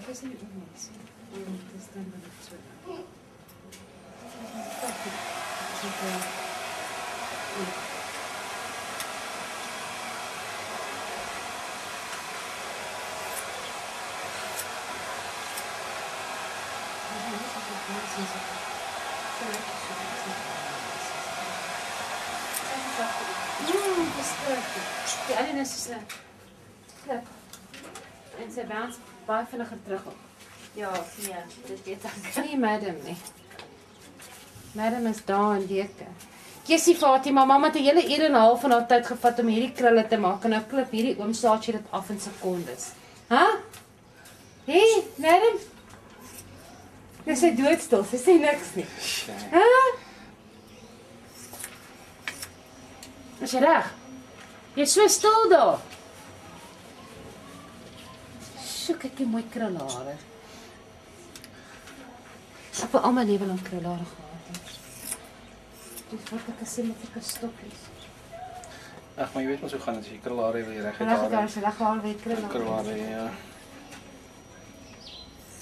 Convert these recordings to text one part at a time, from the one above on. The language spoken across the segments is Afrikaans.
dit is nie onmens. Dit is dan maar net so. Die ander is so klip. En sy bounce baie vinniger terug op. Ja, nee, dit weet ek. Nie madam nie. Madam is daar in weke. Jessie Fatima, mamma het 'n hele uur en 'n half van haar tyd gevat om hierdie krulle te maak en nou klip hierdie oom Saatjie dit af in sekondes. Hæ? Hey, madam. Dis sy doodstil, sy sê niks nie. Hæ? Is jy reg? Jy's so stil daar. Sjoe, kyk jy mooi krulhare. Ek wil al my lewe lank krulhare gehad het. Dis wat ek gesê met die stokkies. Ag, maar jy weet mos hoe gaan dit as jy krulhare wil jy reg het Reg daar. daar, sy reg haar weet krulhare. Krulhare, ja.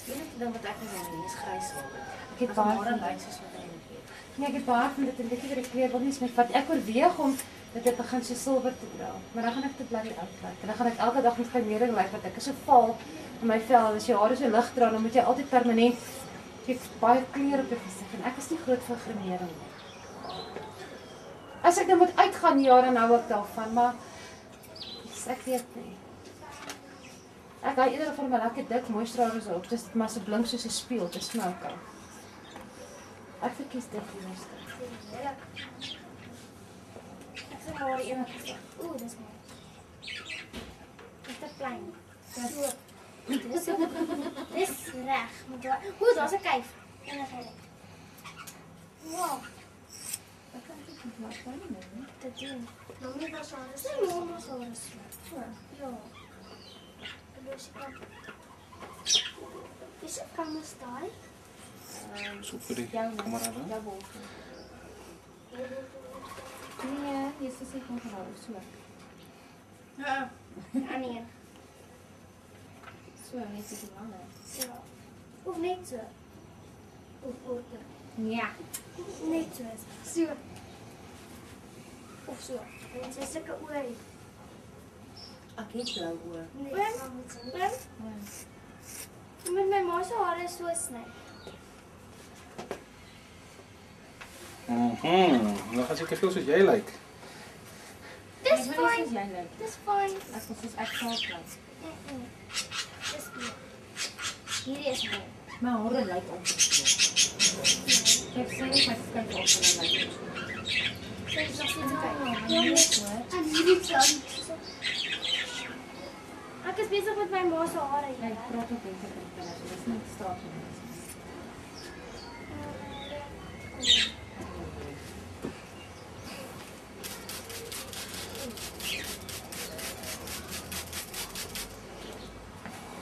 Die enigste ding wat ek nie is grys haar. Ek het As baie hare van lyk soos wat hy moet wees. Nee, ek het baie van dit 'n bietjie vir die kleur wil nie meer vat. Ek oorweeg om dit begin so silwer te dra. Maar dan gaan ek te bly uitkyk. En dan gaan ek elke dag met grimering lyk wat ek is so vaal in my vel. En as jy hare so lig dra, dan moet jy altyd permanent jy baie kleur op jou gesig en ek is nie groot vir grimering nie. As ek nou moet uitgaan ja, dan hou ek daarvan, maar ek weet nie. Ek hou eerder van my lekker dik moisturiser op, dis maar so blink soos 'n spieël, dis smoke. Ek verkies dit eerste. Ja. Ek sê maar die enigste. Ooh, dis mooi. Dit is klein. So. Dis reg. Hoe daar's 'n kuif. En dan gaan ek. Wow. Ek kan dit nie laat gaan nie. Dit doen. Nou moet ons alles. Nee, ons alles. So. Ja. Dus is het kamer staan? So vir die kamerade. Jou wolf. Nee, jy sê kom gehou so. Ja. Nee. So net so lank. So. Of net so. Of korter. Ja. Net so. So. Of so. En sy sulke oë. Ek het blou oë. Ben? Met my ma se hare so sny. Dan gaan seker veel soos jy lyk. Dis Jy fyn. lyk. Dis fyn. Ek was soos ek sal lyk. Dis goed. Hierdie is mooi. My hare lyk ongeveer. Ek sê ek kyk op en lyk. Sy is nog steeds oké. Ja, net hoor. En hierdie dan. Ek is besig met my ma se hare. Ek praat op dit, dis nie staat nie.